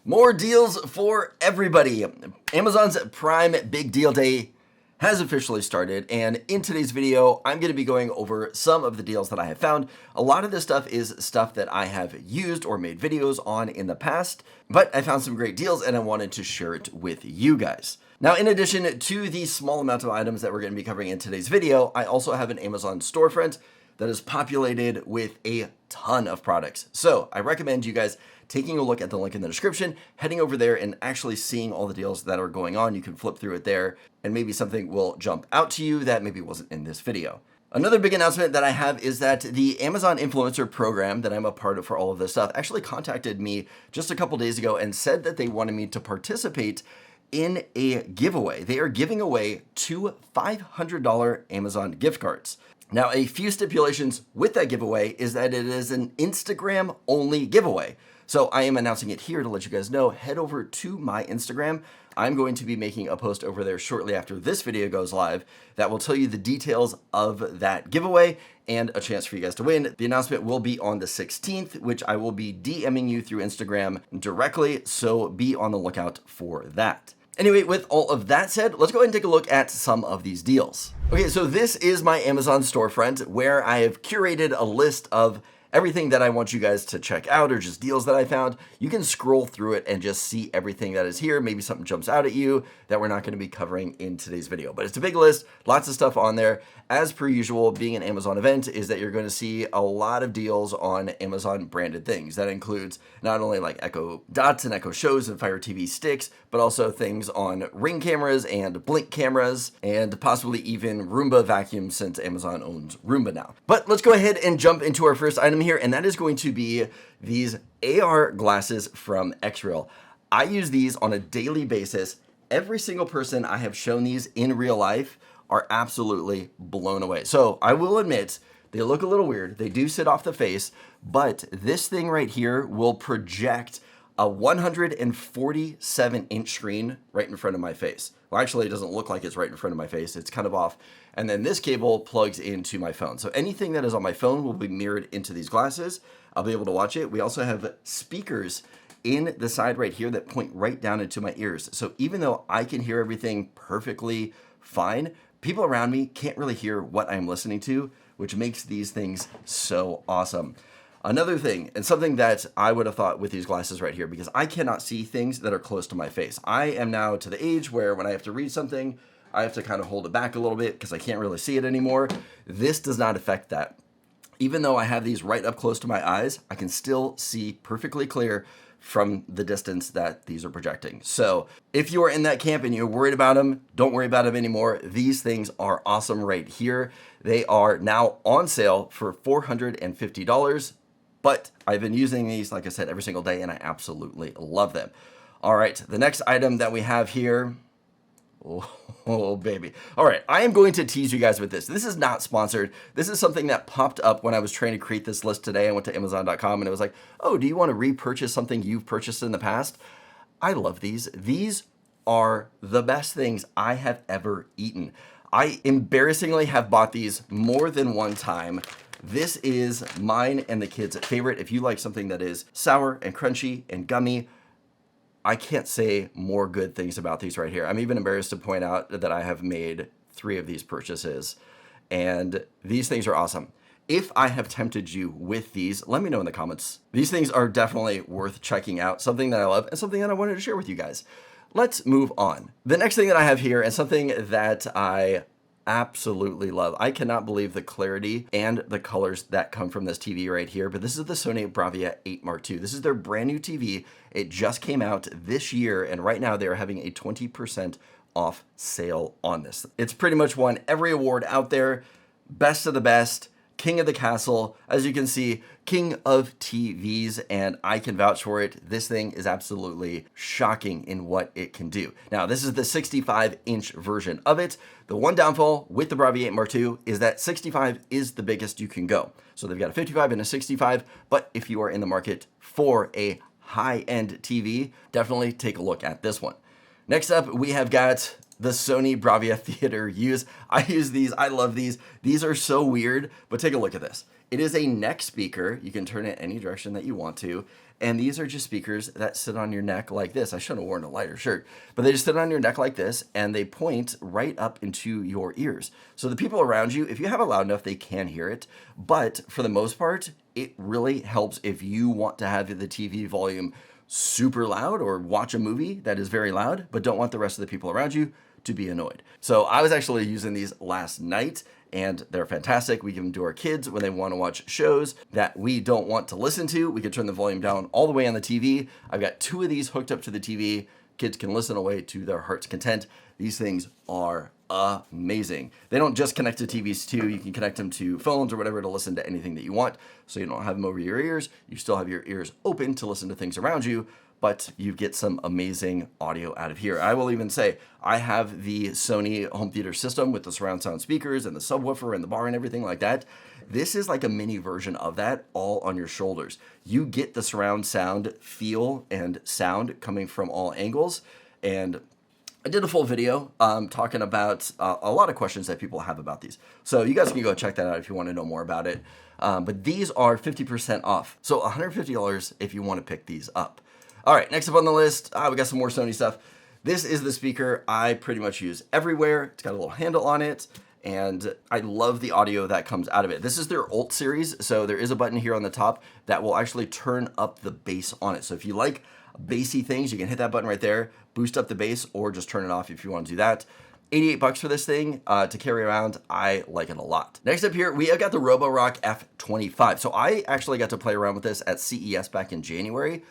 More deals for everybody. Amazon's Prime Big Deal Day has officially started, and in today's video, I'm going to be going over some of the deals that I have found. A lot of this stuff is stuff that I have used or made videos on in the past, but I found some great deals and I wanted to share it with you guys. Now, in addition to the small amount of items that we're going to be covering in today's video, I also have an Amazon storefront that is populated with a ton of products. So I recommend you guys taking a look at the link in the description, heading over there and actually seeing all the deals that are going on. You can flip through it there and maybe something will jump out to you that maybe wasn't in this video. Another big announcement that I have is that the Amazon Influencer Program that I'm a part of for all of this stuff actually contacted me just a couple days ago and said that they wanted me to participate in a giveaway. They are giving away 2 $500 Amazon gift cards. Now, a few stipulations with that giveaway is that it is an Instagram only giveaway. So I am announcing it here to let you guys know. Head over to my Instagram. I'm going to be making a post over there shortly after this video goes live that will tell you the details of that giveaway and a chance for you guys to win. The announcement will be on the 16th, which I will be DMing you through Instagram directly. So be on the lookout for that. Anyway, with all of that said, let's go ahead and take a look at some of these deals. Okay, so this is my Amazon storefront where I have curated a list of everything that I want you guys to check out or just deals that I found. You can scroll through it and just see everything that is here. Maybe something jumps out at you that we're not going to be covering in today's video, but it's a big list, lots of stuff on there. As per usual, being an Amazon event is that you're going to see a lot of deals on Amazon branded things. That includes not only like Echo Dots and Echo Shows and Fire TV sticks, but also things on Ring cameras and Blink cameras and possibly even Roomba vacuums since Amazon owns Roomba now. But let's go ahead and jump into our first item here, and that is going to be these AR glasses from Xreal. I use these on a daily basis. Every single person I have shown these in real life are absolutely blown away. So I will admit, they look a little weird. They do sit off the face, but this thing right here will project a 147-inch screen right in front of my face. Well, actually, it doesn't look like it's right in front of my face. It's kind of off. And then this cable plugs into my phone. So anything that is on my phone will be mirrored into these glasses. I'll be able to watch it. We also have speakers in the side right here that point right down into my ears. So even though I can hear everything perfectly fine, people around me can't really hear what I'm listening to, which makes these things so awesome. Another thing, and something that I would have thought with these glasses right here, because I cannot see things that are close to my face. I am now to the age where when I have to read something, I have to kind of hold it back a little bit because I can't really see it anymore. This does not affect that. Even though I have these right up close to my eyes, I can still see perfectly clear from the distance that these are projecting. So if you are in that camp and you're worried about them, don't worry about them anymore. These things are awesome right here. They are now on sale for $450, but I've been using these, like I said, every single day, and I absolutely love them. All right, the next item that we have here, oh, baby. All right, I am going to tease you guys with this. This is not sponsored. This is something that popped up when I was trying to create this list today. I went to Amazon.com and it was like, oh, do you want to repurchase something you've purchased in the past? I love these. These are the best things I have ever eaten. I embarrassingly have bought these more than one time. This is mine and the kids' favorite. If you like something that is sour and crunchy and gummy, I can't say more good things about these right here. I'm even embarrassed to point out that I have made 3 of these purchases, and these things are awesome. If I have tempted you with these, let me know in the comments. These things are definitely worth checking out, something that I love and something that I wanted to share with you guys. Let's move on. The next thing that I have here is something that I absolutely love. I cannot believe the clarity and the colors that come from this TV right here, but this is the Sony Bravia 8 Mark II. This is their brand new TV. It just came out this year, and right now they're having a 20% off sale on this. It's pretty much won every award out there. Best of the best, king of the castle. As you can see, king of TVs, and I can vouch for it. This thing is absolutely shocking in what it can do. Now, this is the 65-inch version of it. The one downfall with the Bravia 8 Mark II is that 65 is the biggest you can go. So they've got a 55 and a 65, but if you are in the market for a high-end TV, definitely take a look at this one. Next up, we have got the Sony Bravia Theater U's. I use these. I love these. These are so weird, but take a look at this. It is a neck speaker. You can turn it any direction that you want to, And these are just speakers that sit on your neck like this. I should have worn a lighter shirt, but they just sit on your neck like this, and they point right up into your ears. So the people around you, if you have it loud enough, they can hear it. But for the most part, it really helps if you want to have the TV volume super loud or watch a movie that is very loud, but don't want the rest of the people around you to be annoyed. So I was actually using these last night, and they're fantastic. We give them to our kids when they want to watch shows that we don't want to listen to. We can turn the volume down all the way on the TV. I've got 2 of these hooked up to the TV. Kids can listen away to their heart's content. These things are amazing. They don't just connect to TVs too. You can connect them to phones or whatever to listen to anything that you want. So you don't have them over your ears. You still have your ears open to listen to things around you, but you get some amazing audio out of here. I will even say I have the Sony home theater system with the surround sound speakers and the subwoofer and the bar and everything like that. This is like a mini version of that, all on your shoulders. You get the surround sound feel and sound coming from all angles. And I did a full video talking about a lot of questions that people have about these. So you guys can go check that out if you want to know more about it. But these are 50% off. So $150 if you want to pick these up. All right, next up on the list, we got some more Sony stuff. This is the speaker I pretty much use everywhere. It's got a little handle on it, and I love the audio that comes out of it. This is their Alt series, so there is a button here on the top that will actually turn up the bass on it. So if you like bassy things, you can hit that button right there, boost up the bass, or just turn it off if you want to do that. $88 for this thing to carry around. I like it a lot. Next up here, we have got the Roborock F25. So I actually got to play around with this at CES back in January.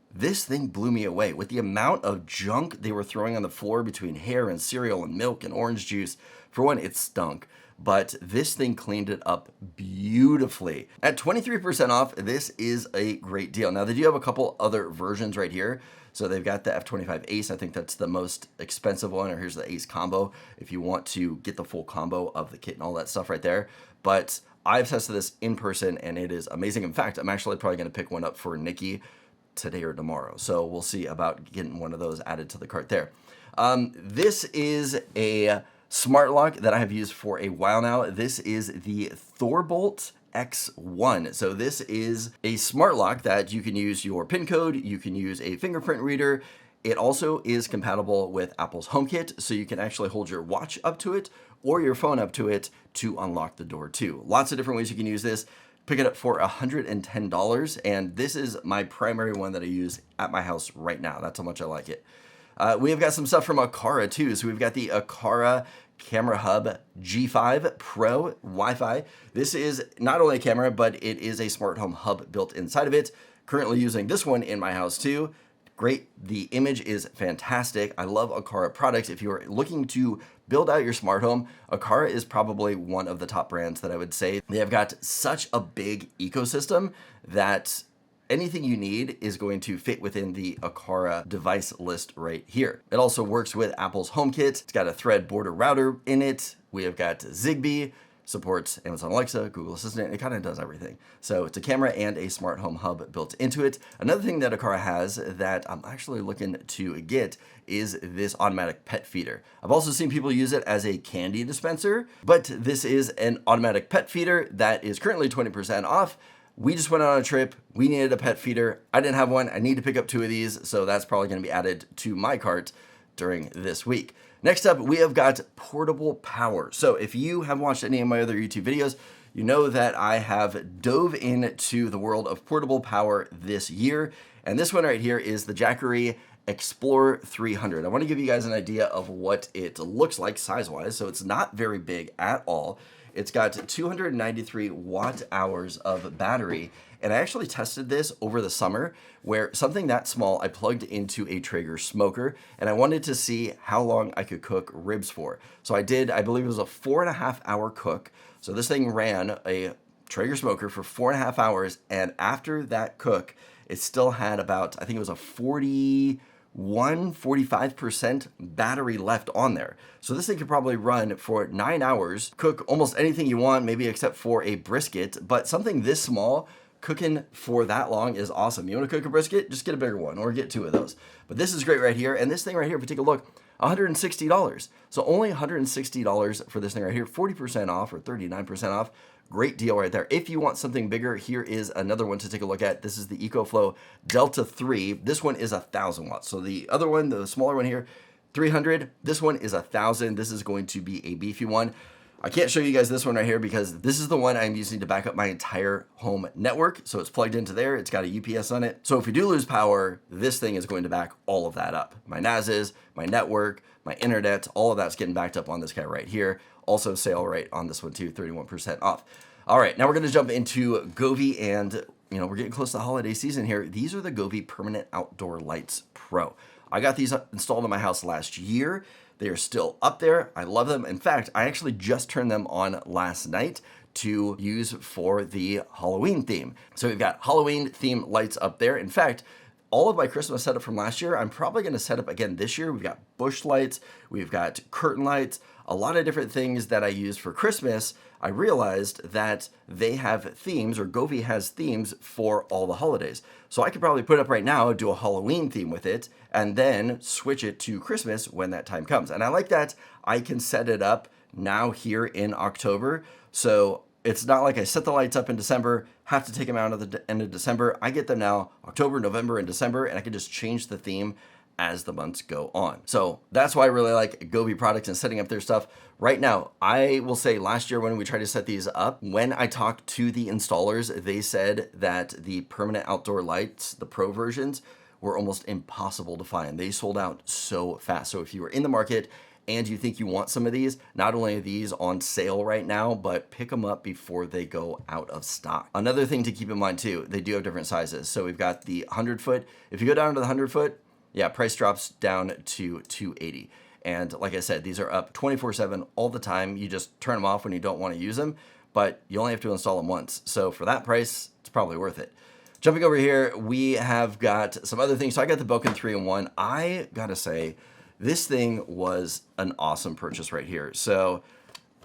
This thing blew me away with the amount of junk they were throwing on the floor between hair and cereal and milk and orange juice. For one, it stunk, but this thing cleaned it up beautifully. At 23% off, this is a great deal. Now, they do have a couple other versions right here. So they've got the F25 Ace. I think that's the most expensive one, or here's the Ace combo if you want to get the full combo of the kit and all that stuff right there. But I've tested this in person, and it is amazing. In fact, I'm actually probably going to pick one up for Nikki today or tomorrow. So we'll see about getting one of those added to the cart there. This is a smart lock that I have used for a while now. This is the Thorbolt X1. So this is a smart lock that you can use your PIN code, you can use a fingerprint reader. It also is compatible with Apple's HomeKit, so you can actually hold your watch up to it or your phone up to it to unlock the door too. Lots of different ways you can use this. Pick it up for $110, and this is my primary one that I use at my house right now. That's how much I like it. We have got some stuff from Aqara too. So we've got the Aqara Camera Hub G5 Pro Wi-Fi. This is not only a camera, but it is a smart home hub built inside of it. Currently using this one in my house too. Great. The image is fantastic. I love Aqara products. If you're looking to build out your smart home, Aqara is probably one of the top brands that I would say. They have got such a big ecosystem that anything you need is going to fit within the Aqara device list right here. It also works with Apple's HomeKit. It's got a Thread border router in it. We have got Zigbee, supports Amazon Alexa, Google Assistant. It kind of does everything. So it's a camera and a smart home hub built into it. Another thing that Aqara has that I'm actually looking to get is this automatic pet feeder. I've also seen people use it as a candy dispenser, but this is an automatic pet feeder that is currently 20% off. We just went on a trip. We needed a pet feeder. I didn't have one. I need to pick up 2 of these, so that's probably going to be added to my cart during this week. Next up, we have got portable power. So if you have watched any of my other YouTube videos, you know that I have dove into the world of portable power this year. And this one right here is the Jackery Explorer 300. I want to give you guys an idea of what it looks like size-wise. So it's not very big at all. It's got 293 watt hours of battery. And I actually tested this over the summer where something that small I plugged into a Traeger smoker and I wanted to see how long I could cook ribs for. So I did, I believe it was a 4.5 hour cook. So this thing ran a Traeger smoker for 4.5 hours. And after that cook, it still had about, I think it was a 45% battery left on there. So this thing could probably run for 9 hours, cook almost anything you want, maybe except for a brisket, but something this small cooking for that long is awesome. You want to cook a brisket? Just get a bigger one or get 2 of those. But this is great right here. And this thing right here, if you take a look, $160. So only $160 for this thing right here, 40% off or 39% off. Great deal right there. If you want something bigger, here is another one to take a look at. This is the EcoFlow Delta 3. This one is 1,000 watts. So the other one, the smaller one here, 300. This one is 1,000. This is going to be a beefy one. I can't show you guys this one right here because this is the one I'm using to back up my entire home network. So it's plugged into there. It's got a UPS on it. So if we do lose power, this thing is going to back all of that up. My NASes, my network, my internet, all of that's getting backed up on this guy right here. Also sale rate on this one too, 31% off. All right, now we're gonna jump into Govee, and we're getting close to the holiday season here. These are the Govee Permanent Outdoor Lights Pro. I got these installed in my house last year. They are still up there. I love them. In fact, I actually just turned them on last night to use for the Halloween theme. So we've got Halloween theme lights up there. In fact, all of my Christmas setup from last year, I'm probably going to set up again this year. We've got bush lights, we've got curtain lights, a lot of different things that I use for Christmas. I realized that they have themes, or Govee has themes for all the holidays. So I could probably put up right now, do a Halloween theme with it, and then switch it to Christmas when that time comes. And I like that I can set it up now here in October. So it's not like I set the lights up in December, have to take them out at the end of December. I get them now October, November, and December, and I can just change the theme as the months go on. So that's why I really like Govee products and setting up their stuff. Right now, I will say last year when we tried to set these up, when I talked to the installers, they said that the permanent outdoor lights, the Pro versions, were almost impossible to find. They sold out so fast. So if you were in the market and you think you want some of these, not only are these on sale right now, but pick them up before they go out of stock. Another thing to keep in mind too, they do have different sizes. So we've got the 100 foot. If you go down to the 100 foot, yeah, price drops down to $280. And like I said, these are up 24/7 all the time. You just turn them off when you don't want to use them, but you only have to install them once. So for that price, it's probably worth it. Jumping over here, we have got some other things. So I got the Belkin 3-in-1. I gotta say, this thing was an awesome purchase right here. So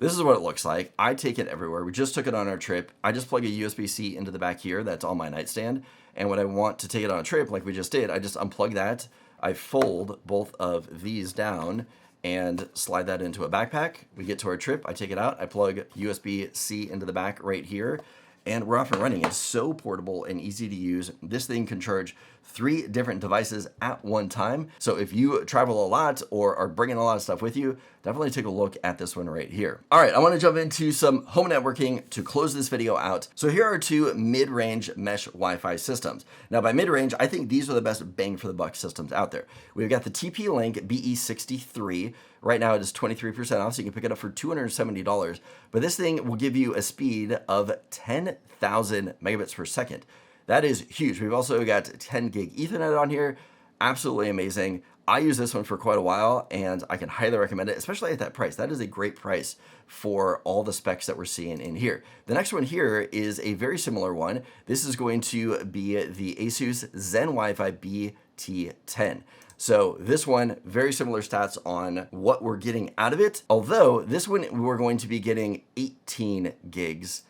this is what it looks like. I take it everywhere. We just took it on our trip. I just plug a USB-C into the back here. That's on my nightstand. And when I want to take it on a trip, like we just did, I just unplug that. I fold both of these down and slide that into a backpack. We get to our trip. I take it out. I plug USB-C into the back right here. And we're off and running. It's so portable and easy to use. This thing can charge 3 different devices at one time. So if you travel a lot or are bringing a lot of stuff with you, definitely take a look at this one right here. All right, I want to jump into some home networking to close this video out. So here are 2 mid-range mesh Wi-Fi systems. Now by mid-range, I think these are the best bang for the buck systems out there. We've got the TP-Link BE63. Right now it is 23% off, so you can pick it up for $270. But this thing will give you a speed of 10,000 megabits per second. That is huge. We've also got 10 gig Ethernet on here. Absolutely amazing. I use this one for quite a while and I can highly recommend it, especially at that price. That is a great price for all the specs that we're seeing in here. The next one here is a very similar one. This is going to be the Asus Zen Wi-Fi BT10. So this one, very similar stats on what we're getting out of it. Although this one, we're going to be getting 18 gigs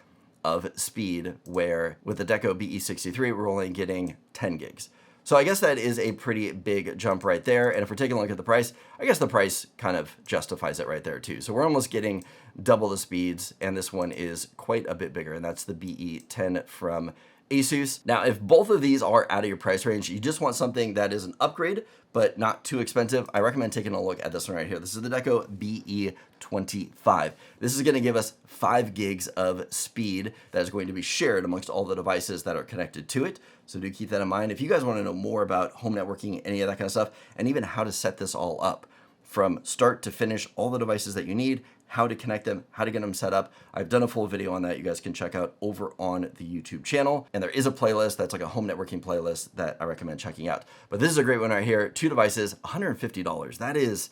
of speed, where with the Deco BE63, we're only getting 10 gigs. So I guess that is a pretty big jump right there. And if we're taking a look at the price, I guess the price kind of justifies it right there too. So we're almost getting double the speeds, and this one is quite a bit bigger, and that's the BE10 from Asus. Now, if both of these are out of your price range, you just want something that is an upgrade, but not too expensive, I recommend taking a look at this one right here. This is the Deco BE25. This is gonna give us 5 gigs of speed that is going to be shared amongst all the devices that are connected to it. So do keep that in mind. If you guys wanna know more about home networking, any of that kind of stuff, and even how to set this all up from start to finish, all the devices that you need, how to connect them, how to get them set up. I've done a full video on that you guys can check out over on the YouTube channel. And there is a playlist that's like a home networking playlist that I recommend checking out. But this is a great one right here. 2 devices, $150. That is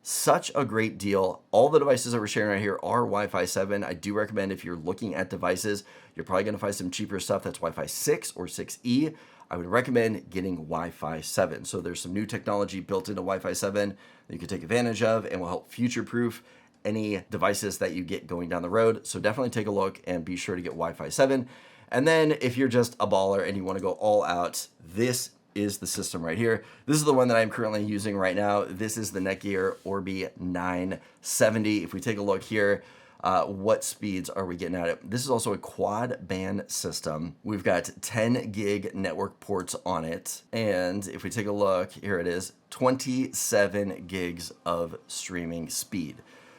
such a great deal. All the devices that we're sharing right here are Wi-Fi 7. I do recommend if you're looking at devices, you're probably gonna find some cheaper stuff that's Wi-Fi 6 or 6E. I would recommend getting Wi-Fi 7. So there's some new technology built into Wi-Fi 7 that you can take advantage of and will help future-proof any devices that you get going down the road. So definitely take a look and be sure to get Wi-Fi 7. And then if you're just a baller and you want to go all out, this is the system right here. This is the one that I'm currently using right now. This is the Netgear Orbi 970. If we take a look here, what speeds are we getting at it? This is also a quad band system. We've got 10 gig network ports on it. And if we take a look, here it is, 27 gigs of streaming speed.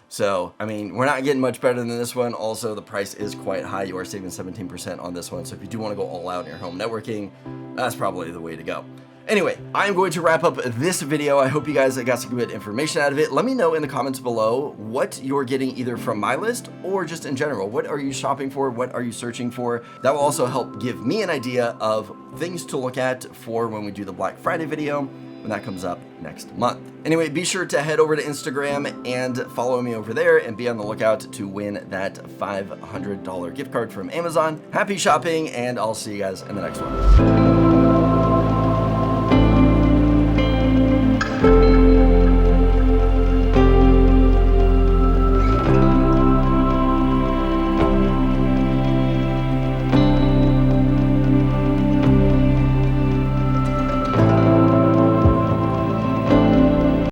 So, I mean, we're not getting much better than this one. Also, the price is quite high. You are saving 17% on this one. So if you do want to go all out in your home networking, that's probably the way to go. Anyway, I'm going to wrap up this video. I hope you guys got some good information out of it. Let me know in the comments below what you're getting either from my list or just in general. What are you shopping for? What are you searching for? That will also help give me an idea of things to look at for when we do the Black Friday video, when that comes up next month. Anyway, be sure to head over to Instagram and follow me over there and be on the lookout to win that $500 gift card from Amazon. Happy shopping, and I'll see you guys in the next one.